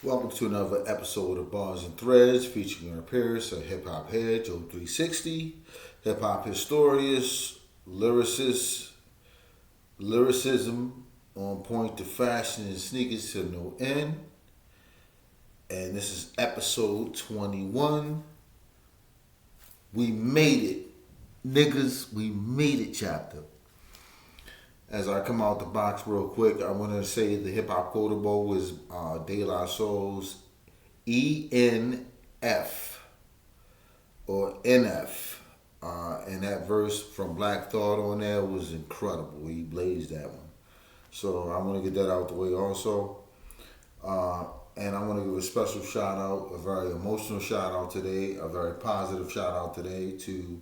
Welcome to another episode of Bars and Threads featuring our peers, a hip hop head, Jhob 360, hip hop historian, lyricist, lyricism on point to fashion and sneakers to no end. And this is episode 21. We made it. Niggas, we made it chapter. As I come out the box real quick, I want to say the hip hop quotable was De La Soul's ENF or NF. And that verse from Black Thought on there was incredible. He blazed that one. So I want to get that out the way also. And I want to give a special shout out, a very emotional shout out today, a very positive shout out today to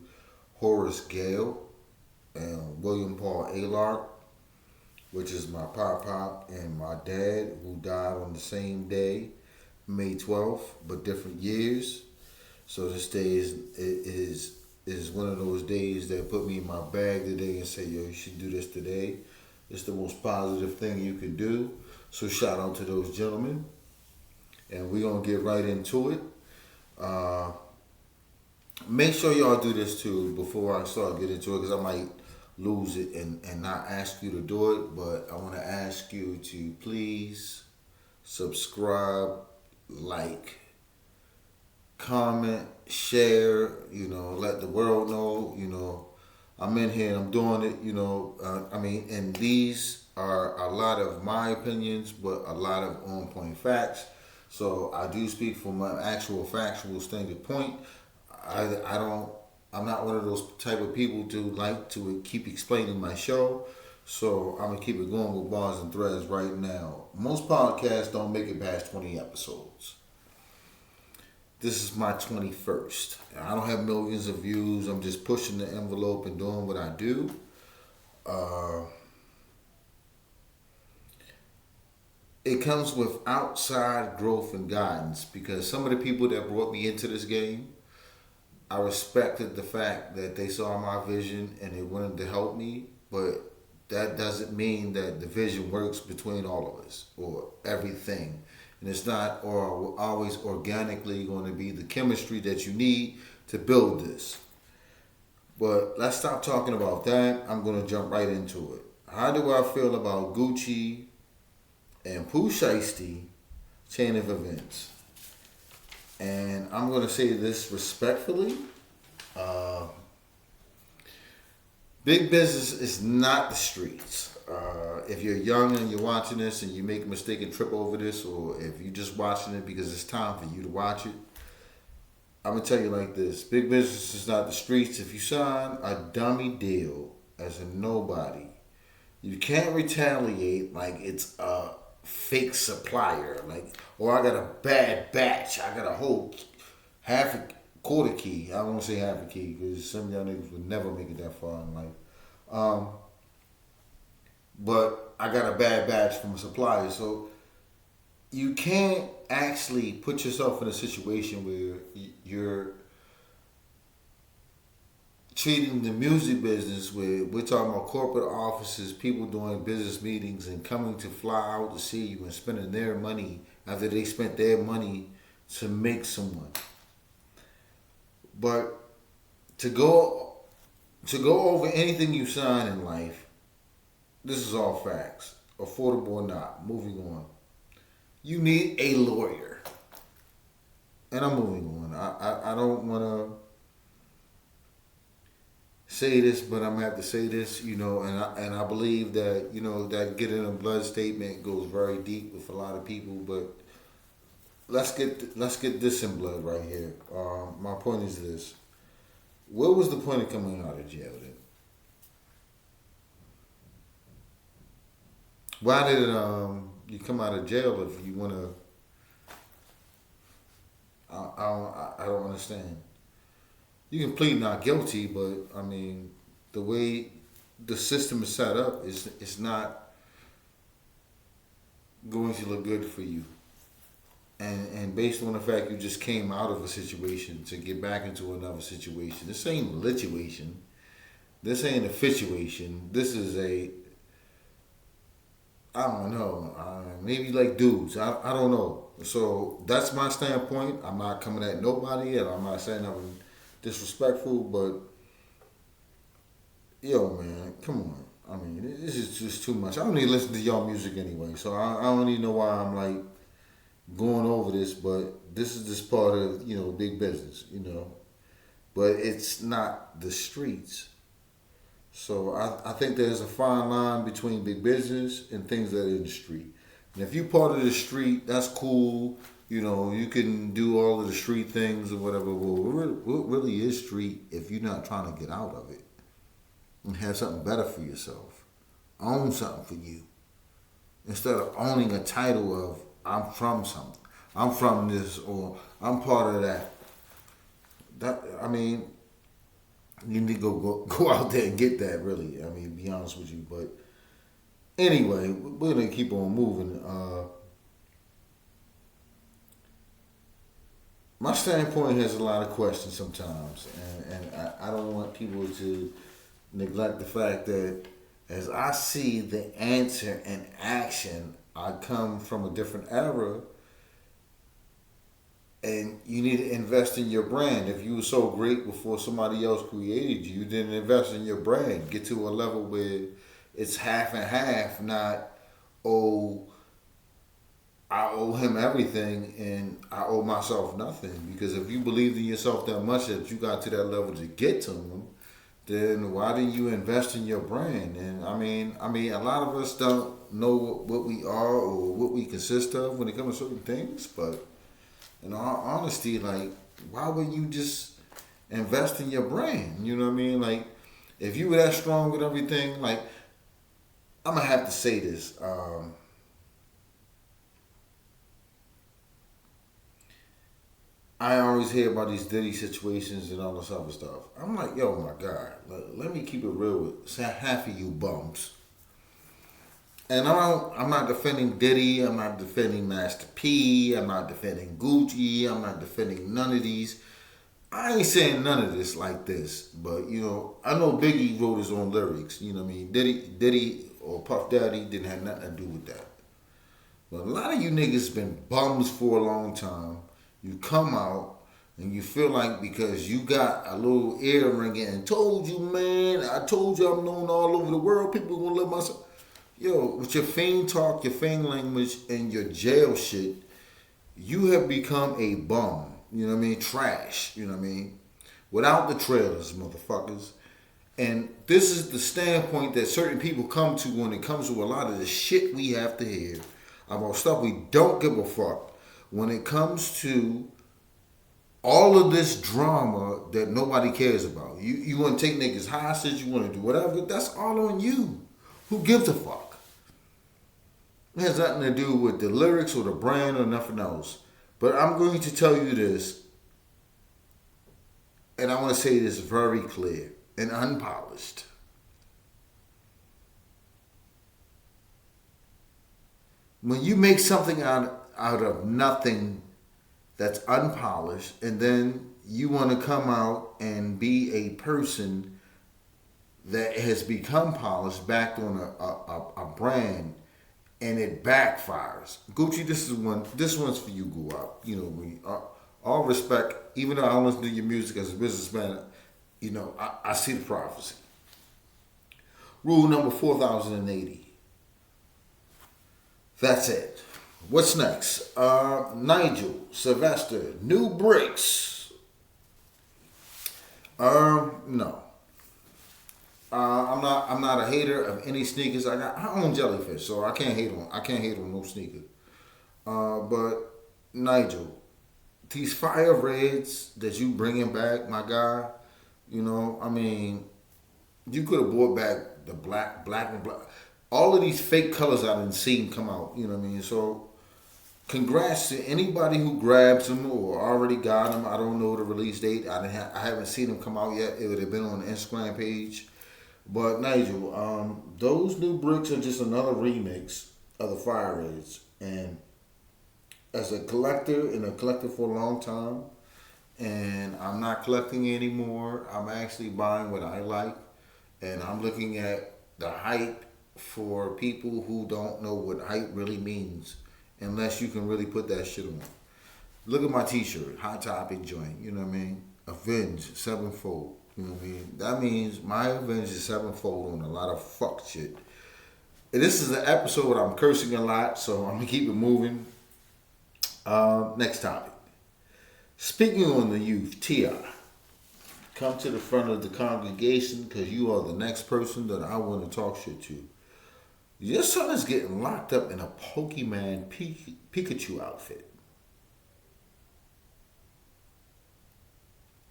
Horace Gale and William Paul Alark, which is my pop and my dad, who died on the same day, May 12th, but different years. So this day is one of those days that put me in my bag today and say, yo, you should do this today. It's the most positive thing you can do. So shout out to those gentlemen. And we're going to get right into it. Make sure y'all do this too before I start getting into it, because I might lose it and not ask you to do it. But I want to ask you to please subscribe, like, comment, share, let the world know, I'm in here and I'm doing it, and these are a lot of my opinions, but a lot of on point facts. So I do speak from my actual factual standpoint. I'm not one of those type of people to like to keep explaining my show. So I'm gonna keep it going with bars and threads right now. Most podcasts don't make it past 20 episodes. This is my 21st. I don't have millions of views. I'm just pushing the envelope and doing what I do. It comes with outside growth and guidance, because some of the people that brought me into this game, I respected the fact that they saw my vision and they wanted to help me, but that doesn't mean that the vision works between all of us or everything. And it's not always organically going to be the chemistry that you need to build this. But let's stop talking about that. I'm going to jump right into it. How do I feel about Gucci and Pooh Shiesty chain of events? And I'm going to say this respectfully. Big business is not the streets. If you're young and you're watching this and you make a mistake and trip over this, or if you're just watching it because it's time for you to watch it, I'm going to tell you like this. Big business is not the streets. If you sign a dummy deal as a nobody, you can't retaliate like it's a fake supplier. Like, I got a bad batch. I got a whole half a quarter key. I don't want to say half a key because some of y'all niggas would never make it that far in life. But I got a bad batch from a supplier. So you can't actually put yourself in a situation where you're treating the music business where we're talking about corporate offices, people doing business meetings and coming to fly out to see you and spending their money after they spent their money to make someone. But to go over anything you sign in life, this is all facts, affordable or not. Moving on. You need a lawyer. And I'm moving on. I don't want to say this, but I'm gonna have to say this, and I believe that that getting a blood statement goes very deep with a lot of people. But let's get this in blood right here. My point is this: what was the point of coming out of jail then? Why did you come out of jail if you want to? I don't understand. You can plead not guilty, but I mean, the way the system is set up is not going to look good for you. And based on the fact you just came out of a situation to get back into another situation, this ain't a lituation. This ain't a situation. This is a I don't know. Maybe like dudes. I don't know. So that's my standpoint. I'm not coming at nobody, and I'm not saying I'm disrespectful, but yo, man, come on. I mean, this is just too much. I don't even listen to y'all music anyway, so I don't even know why I'm like going over this, but this is just part of big business, but it's not the streets. So I think there's a fine line between big business and things that are in the street. And if you part of the street, that's cool. You can do all of the street things or whatever. Well, what really is street if you're not trying to get out of it and have something better for yourself? Own something for you instead of owning a title of I'm from something. I'm from this or I'm part of that. That I mean, you need to go out there and get that. Really, I mean, be honest with you. But anyway, we're gonna keep on moving. My standpoint has a lot of questions sometimes, and I don't want people to neglect the fact that as I see the answer and action, I come from a different era, and you need to invest in your brand. If you were so great before somebody else created you, you didn't invest in your brand. Get to a level where it's half and half, not oh I owe him everything and I owe myself nothing. Because if you believed in yourself that much that you got to that level to get to him, then why didn't you invest in your brand? And I mean, a lot of us don't know what we are or what we consist of when it comes to certain things. But in all honesty, like, why would you just invest in your brand? You know what I mean? Like, if you were that strong with everything, like, I'm gonna have to say this. I always hear about these Diddy situations and all this other stuff. I'm like, yo, my God, let me keep it real with half of you bums. And I'm not defending Diddy. I'm not defending Master P. I'm not defending Gucci. I'm not defending none of these. I ain't saying none of this like this, but I know Biggie wrote his own lyrics. You know what I mean? Diddy or Puff Daddy didn't have nothing to do with that. But a lot of you niggas been bums for a long time. You come out and you feel like because you got a little ear ringing and told you, man, I told you I'm known all over the world, people gonna love myself. Yo, with your fame talk, your fame language, and your jail shit, you have become a bum. You know what I mean? Trash. You know what I mean? Without the trailers, motherfuckers. And this is the standpoint that certain people come to when it comes to a lot of the shit we have to hear about stuff we don't give a fuck. When it comes to all of this drama that nobody cares about. You want to take niggas hostage, you want to do whatever, that's all on you. Who gives a fuck? It has nothing to do with the lyrics or the brand or nothing else. But I'm going to tell you this, and I want to say this very clear and unpolished. When you make something out of nothing that's unpolished, and then you want to come out and be a person that has become polished, backed on a brand, and it backfires. Gucci, this one's for you, go up. All respect, even though I don't listen to your music as a businessman, I see the prophecy. Rule number 4080. That's it. What's next? Nigel, Sylvester, new bricks. No. I'm not a hater of any sneakers. I own Jellyfish, so I can't hate on no sneaker. But Nigel, these fire reds that you bringing back, my guy. I mean, you could have brought back the black and black. All of these fake colors I didn't see come out. You know what I mean? So, congrats to anybody who grabs them or already got them. I don't know the release date. I haven't seen them come out yet. It would have been on the Instagram page. But Nigel, those new bricks are just another remix of the Fire Reds. And as a collector, and a collector for a long time, and I'm not collecting anymore. I'm actually buying what I like, and I'm looking at the hype for people who don't know what hype really means unless you can really put that shit on. Look at my t-shirt, Hot Topic joint, you know what I mean? Avenge sevenfold, you know what I mean? That means my avenge is sevenfold on a lot of fuck shit. And this is an episode where I'm cursing a lot, so I'm gonna keep it moving. Next topic. Speaking on the youth, T.I. Come to the front of the congregation because you are the next person that I want to talk shit to. Your son is getting locked up in a Pokemon Pikachu outfit.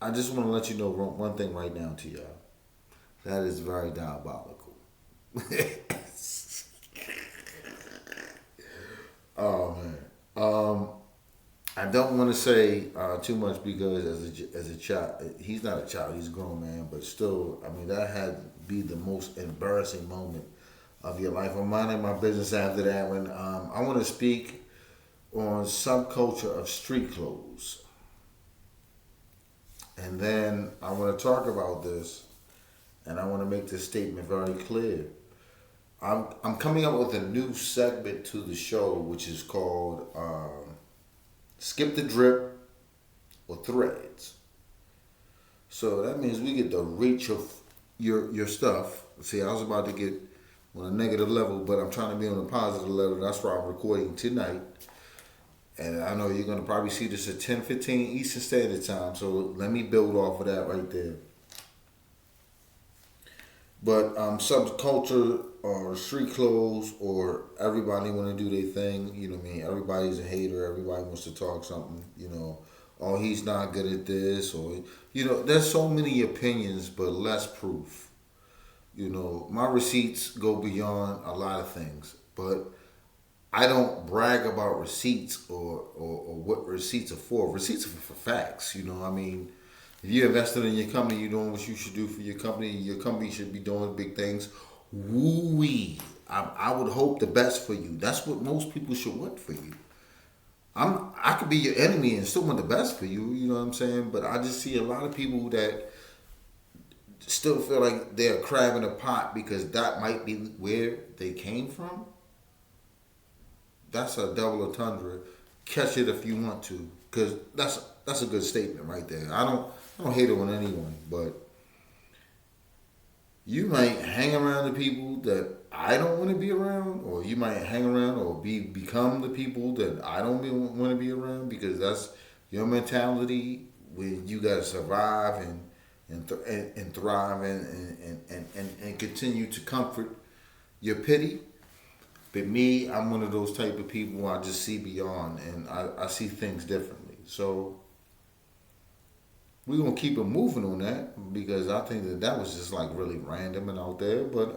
I just want to let you know one thing right now, T.I. That is very diabolical. Oh, man. I don't want to say too much because as a child, he's not a child, he's a grown man, but still, I mean, that had to be the most embarrassing moment of your life. I'm minding my business after that when I want to speak on subculture of street clothes. And then I want to talk about this, and I want to make this statement very clear. I'm coming up with a new segment to the show, which is called Skip the Drip or Threads. So that means we get the reach of your stuff. See, I was about to get on a negative level, but I'm trying to be on a positive level. That's why I'm recording tonight. And I know you're going to probably see this at 10:15 Eastern Standard Time. So let me build off of that right there. But subculture or street clothes or everybody want to do their thing. You know what I mean? Everybody's a hater. Everybody wants to talk something. You know, oh, he's not good at this. Or, you know, there's so many opinions, but less proof. You know, my receipts go beyond a lot of things. But I don't brag about receipts or what receipts are for. Receipts are for facts. You know, I mean, if you invested in your company, you're doing what you should do for your company. Your company should be doing big things. Woo-wee. I would hope the best for you. That's what most people should want for you. I could be your enemy and still want the best for you. You know what I'm saying? But I just see a lot of people that still feel like they're a crab in a pot because that might be where they came from. That's a double entendre. Catch it if you want to, because that's a good statement right there. I don't hate it on anyone, but you might hang around the people that I don't want to be around, or you might hang around or become the people that I don't want to be around because that's your mentality when you gotta survive and thrive and continue to comfort your pity. But me, I'm one of those type of people I just see beyond and I see things differently. So we're going to keep it moving on that because I think that was just like really random and out there. But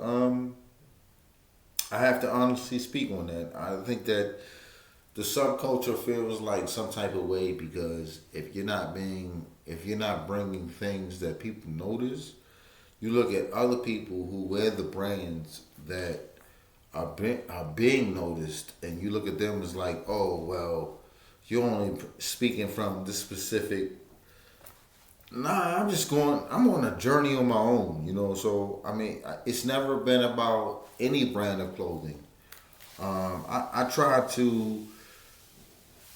I have to honestly speak on that. I think that the subculture feels like some type of way because if you're not bringing things that people notice, you look at other people who wear the brands that are being noticed, and you look at them as like, oh well, you're only speaking from this specific. Nah, I'm on a journey on my own, you know. So I mean, it's never been about any brand of clothing. I try to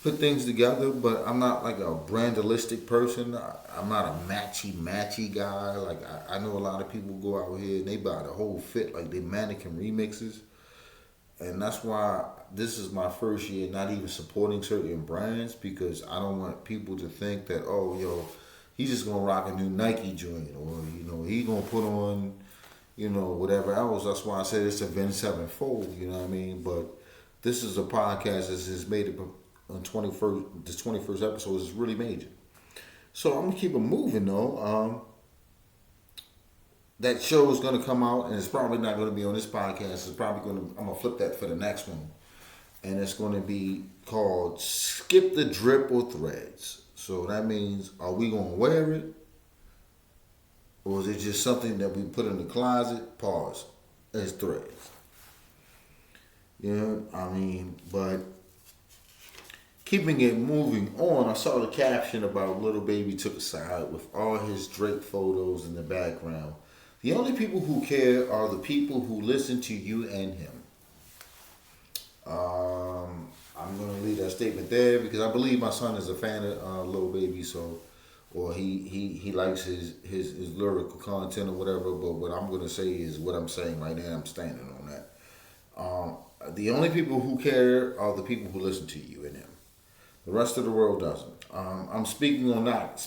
put things together, but I'm not like a brandalistic person. I'm not a matchy guy. Like I know a lot of people go out here and they buy the whole fit, like they mannequin remixes. And that's why this is my first year not even supporting certain brands because I don't want people to think that, oh, yo, he's just going to rock a new Nike joint or, you know, he going to put on, you know, whatever else. That's why I said it's Avenged Sevenfold, you know what I mean? But this is a podcast that has made it on 21st, this 21st episode is really major. So I'm going to keep it moving though. That show is going to come out, and it's probably not going to be on this podcast. It's probably I'm going to flip that for the next one. And it's going to be called Skip the Drip or Threads. So that means, are we going to wear it? Or is it just something that we put in the closet? Pause. It's threads. You know, I mean, but keeping it moving on, I saw the caption about Little Baby took a side with all his Drake photos in the background. The only people who care are the people who listen to you and him. I'm gonna leave that statement there because I believe my son is a fan of Lil Baby, so or he likes his lyrical content or whatever. But what I'm gonna say is what I'm saying right now. I'm standing on that. The only people who care are the people who listen to you and him. The rest of the world doesn't. I'm speaking on not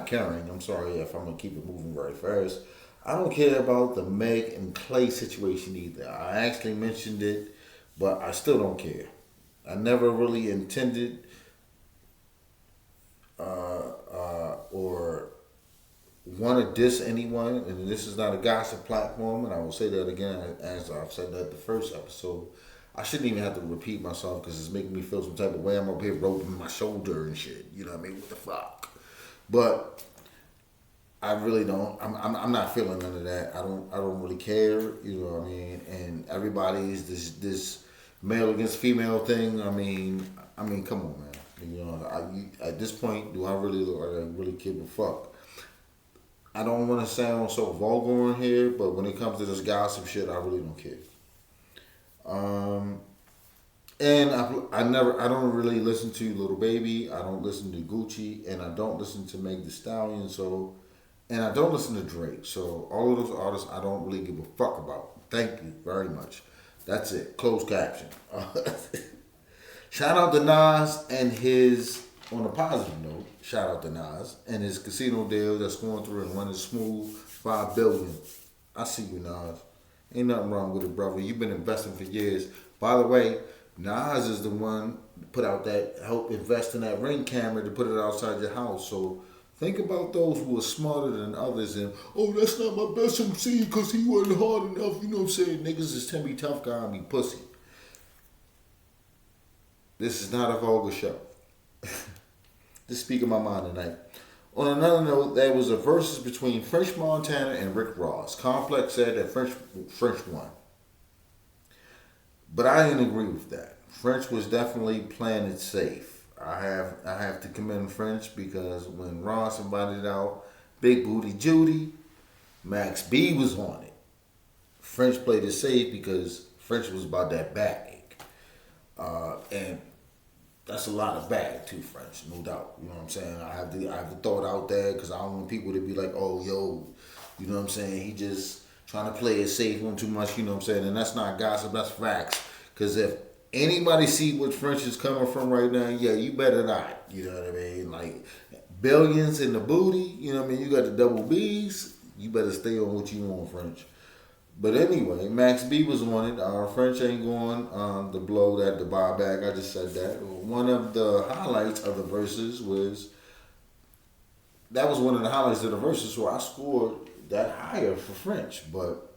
caring. I'm sorry if I'm gonna keep it moving very fast. I don't care about the Meg and Clay situation either. I actually mentioned it, but I still don't care. I never really intended or want to diss anyone, and this is not a gossip platform, and I will say that again as I've said that the first episode. I shouldn't even have to repeat myself because it's making me feel some type of way. I'm up here roping my shoulder and shit. You know what I mean? What the fuck? But I really don't. I'm not feeling none of that. I don't really care. You know what I mean? And everybody's this male against female thing. I mean, come on, man. You know, at this point, do I really look like I really give a fuck? I don't want to sound so vulgar in here, but when it comes to this gossip shit, I really don't care. And I don't really listen to Little Baby. I don't listen to Gucci, and I don't listen to Meg Thee Stallion. And I don't listen to Drake. So all of those artists, I don't really give a fuck about. Thank you very much. That's it. Closed caption. Shout out to Nas and his. On a positive note, shout out to Nas and his casino deal that's going through and running smooth. $5 billion. I see you, Nas. Ain't nothing wrong with it, brother. You've been investing for years. By the way, Nas is the one put out that help invest in that Ring camera to put it outside your house. So think about those who are smarter than others and, oh, that's not my best MC because he wasn't hard enough. You know what I'm saying? Niggas is Timmy Tough Guy and be pussy. This is not a vulgar show. Just speaking my mind tonight. On another note, there was a versus between French Montana and Rick Ross. Complex said that French won. But I didn't agree with that. French was definitely playing it safe. I have to commend French because when Ross invited out Big Booty Judy, Max B was on it. French played it safe because French was about that bag. And that's a lot of bag too, French, no doubt. You know what I'm saying? I have to throw it out there because I don't want people to be like, oh, yo, you know what I'm saying? He just trying to play it safe one too much, you know what I'm saying? And that's not gossip, that's facts. Because if anybody see what French is coming from right now, yeah, you better not. You know what I mean? Like, billions in the booty, you know what I mean? You got the double B's, you better stay on what you want, French. But anyway, Max B was on it. French ain't going to blow that to buy back. I just said that. One of the highlights of the verses was, that was one of the highlights of the verses, so I scored that higher for French. But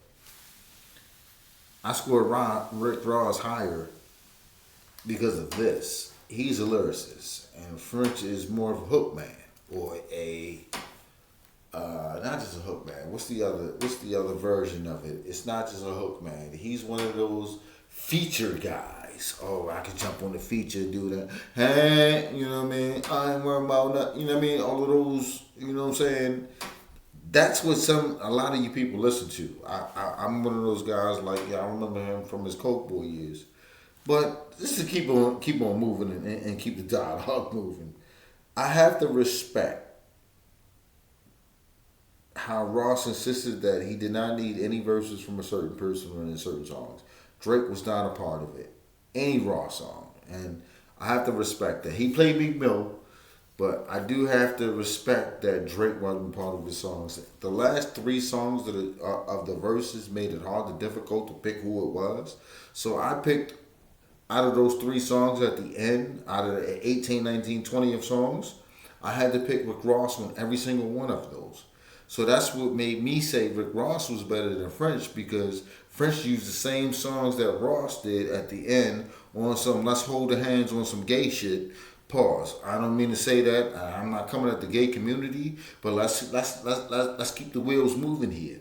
I scored Rick Ross higher because of this. He's a lyricist, and French is more of a hook man, or a not just a hook man. What's the other version of it? It's not just a hook man. He's one of those feature guys. Oh, I can jump on the feature, do that. Hey, you know what I mean? I ain't worried about nothing. You know what I mean? All of those, you know what I'm saying? That's what a lot of you people listen to. I'm one of those guys, like, yeah, I remember him from his Coke Boy years. But just to keep on moving and keep the dialogue moving, I have to respect how Ross insisted that he did not need any verses from a certain person in certain songs. Drake was not a part of it. Any Ross song. And I have to respect that. He played Meek Mill, but I do have to respect that Drake wasn't part of his songs. The last 3 songs of the verses made it hard and difficult to pick who it was. So I picked, out of those 3 songs at the end, out of the 18, 19, 20 of songs, I had to pick Rick Ross on every single one of those. So that's what made me say Rick Ross was better than French, because French used the same songs that Ross did at the end on some let's hold the hands on some gay shit. Pause. I don't mean to say that. I'm not coming at the gay community, but let's keep the wheels moving here.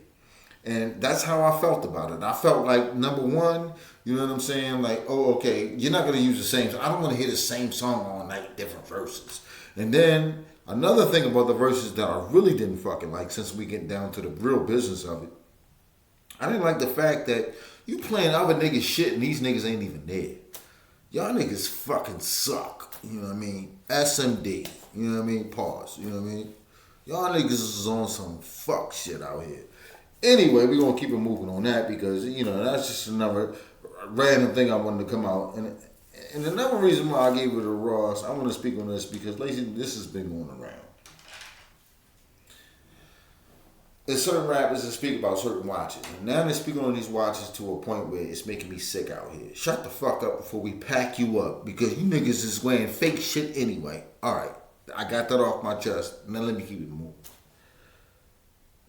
And that's how I felt about it. I felt like, number one, you know what I'm saying? Like, oh, okay, you're not going to use the same. I don't want to hear the same song all night, different verses. And then another thing about the verses that I really didn't fucking like, since we get down to the real business of it, I didn't like the fact that you playing other niggas shit and these niggas ain't even there. Y'all niggas fucking suck. You know what I mean? SMD. You know what I mean? Pause. You know what I mean? Y'all niggas is on some fuck shit out here. Anyway, we're gonna keep it moving on that because, you know, that's just another random thing I wanted to come out. And another reason why I gave it a Ross, I want to speak on this because lately this has been going around. There's certain rappers that speak about certain watches. And now they're speaking on these watches to a point where it's making me sick out here. Shut the fuck up before we pack you up because you niggas is wearing fake shit anyway. Alright, I got that off my chest. Now let me keep it moving.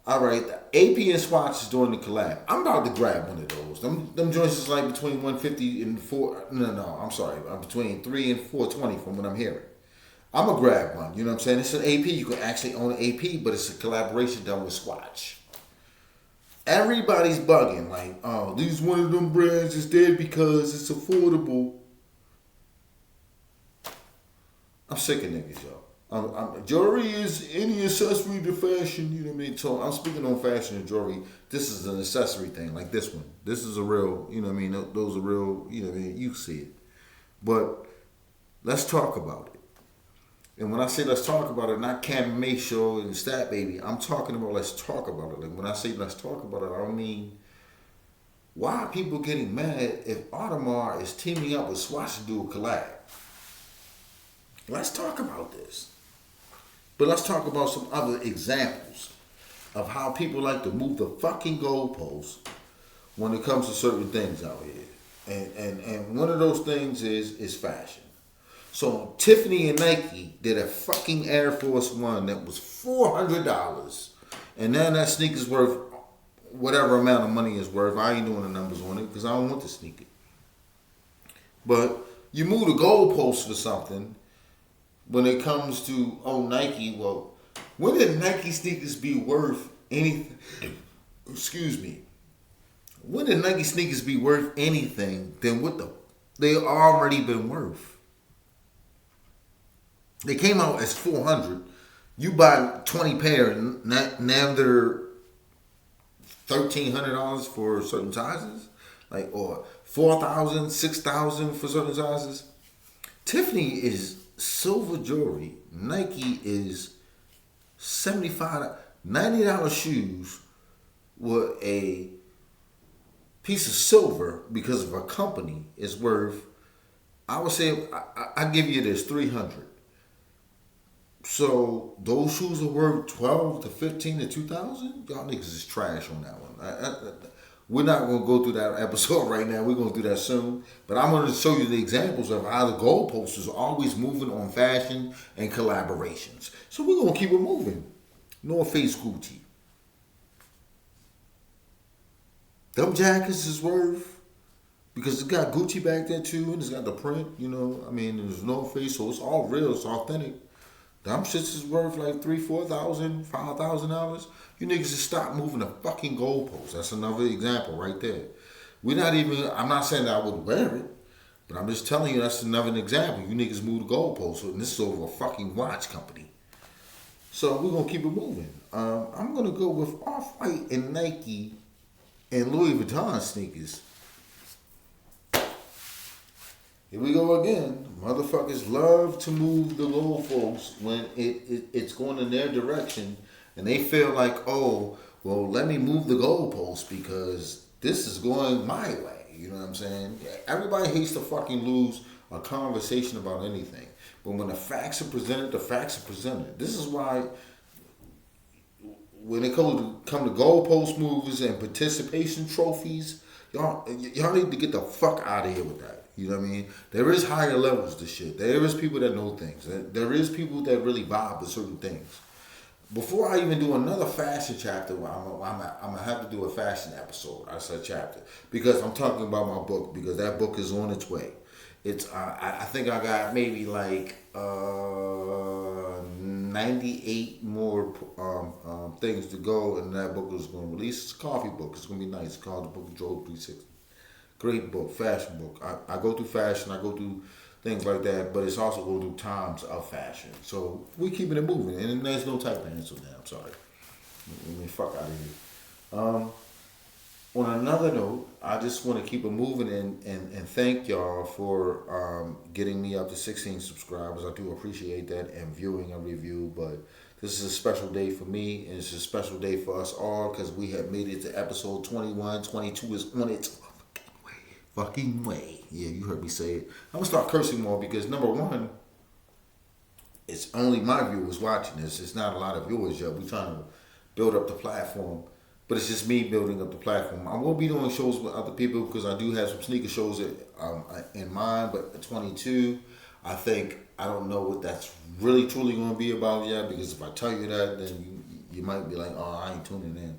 Alright, the AP and Swatch is doing the collab. I'm about to grab one of those. Them joints is like between 150 and 4. No, I'm sorry. Between 3 and 420 from what I'm hearing. I'm going to grab one. You know what I'm saying? It's an AP. You can actually own an AP, but it's a collaboration done with Swatch. Everybody's bugging. Like, oh, these one of them brands is dead because it's affordable. I'm sick of niggas, y'all. Jewelry is any accessory to fashion. You know what I mean? So I'm speaking on fashion and jewelry. This is an accessory thing, like this one. This is a real, you know what I mean? Those are real, you know what I mean? You see it. But let's talk about it. And when I say let's talk about it, not Cam Make Show and Stat Baby, I'm talking about let's talk about it. Like when I say let's talk about it, I don't mean why are people getting mad if Audemars is teaming up with Swatch to do a collab? Let's talk about this. But let's talk about some other examples of how people like to move the fucking goalposts when it comes to certain things out here. And one of those things is fashion. So Tiffany and Nike did a fucking Air Force One that was $400, and now that sneaker's worth whatever amount of money it's worth. I ain't doing the numbers on it because I don't want to sneak it. But you move the goalposts for something when it comes to Nike. Well, when did Nike sneakers be worth anything? Excuse me. When did Nike sneakers be worth anything than what they already been worth? They came out as $400. You buy 20 pair, and now they're $1,300 for certain sizes, like or $4,000, $6,000 for certain sizes. Tiffany is silver jewelry. Nike is $75, $90 shoes with a piece of silver because of a company is worth. I would say I give you this $300. So those shoes are worth $12 to $15 to $2,000. Y'all niggas is trash on that one. We're not gonna go through that episode right now. We're gonna do that soon. But I'm gonna show you the examples of how the goalposts is always moving on fashion and collaborations. So we're gonna keep it moving. North Face Gucci. Them jackets is worth because it's got Gucci back there too, and it's got the print. You know, I mean, there's North Face, so it's all real. It's authentic. Them shits is worth like $3,000, $4,000, $5,000. You niggas just stop moving the fucking goalposts. That's another example right there. I'm not saying that I would wear it, but I'm just telling you that's another example. You niggas move the goalposts, and this is over a fucking watch company. So we're going to keep it moving. I'm going to go with Off-White and Nike and Louis Vuitton sneakers. Here we go again. Motherfuckers love to move the goalposts when it's going in their direction, and they feel like, oh, well, let me move the goalposts because this is going my way. You know what I'm saying? Everybody hates to fucking lose a conversation about anything, but when the facts are presented, the facts are presented. This is why when it come to goalpost movers and participation trophies, y'all need to get the fuck out of here with that. You know what I mean? There is higher levels to shit. There is people that know things. There is people that really vibe with certain things. Before I even do another fashion chapter, I'm gonna have to do a fashion episode. I said chapter because I'm talking about my book because that book is on its way. It's I think I got maybe like 98 more things to go, and that book is going to release. It's a coffee book. It's going to be nice. It's called The Book of Jhob 360. Great book, fashion book. I go through fashion, I go through things like that, but it's also go through times of fashion. So we keeping it moving, and there's no type of answer now. I'm sorry. I mean, fuck out of here. On another note, I just want to keep it moving and thank y'all for getting me up to 16 subscribers. I do appreciate that, and viewing a review. But this is a special day for me, and it's a special day for us all because we have made it to episode 21. 22 is on its fucking way. Yeah, you heard me say it. I'm going to start cursing more because, number one, it's only my viewers watching this. It's not a lot of viewers yet. We're trying to build up the platform, but it's just me building up the platform. I will be doing shows with other people because I do have some sneaker shows in mind. But at 22, I don't know what that's really truly going to be about yet. Because if I tell you that, then you might be like, oh, I ain't tuning in.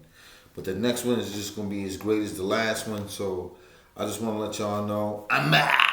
But the next one is just going to be as great as the last one. So I just want to let y'all know I'm out.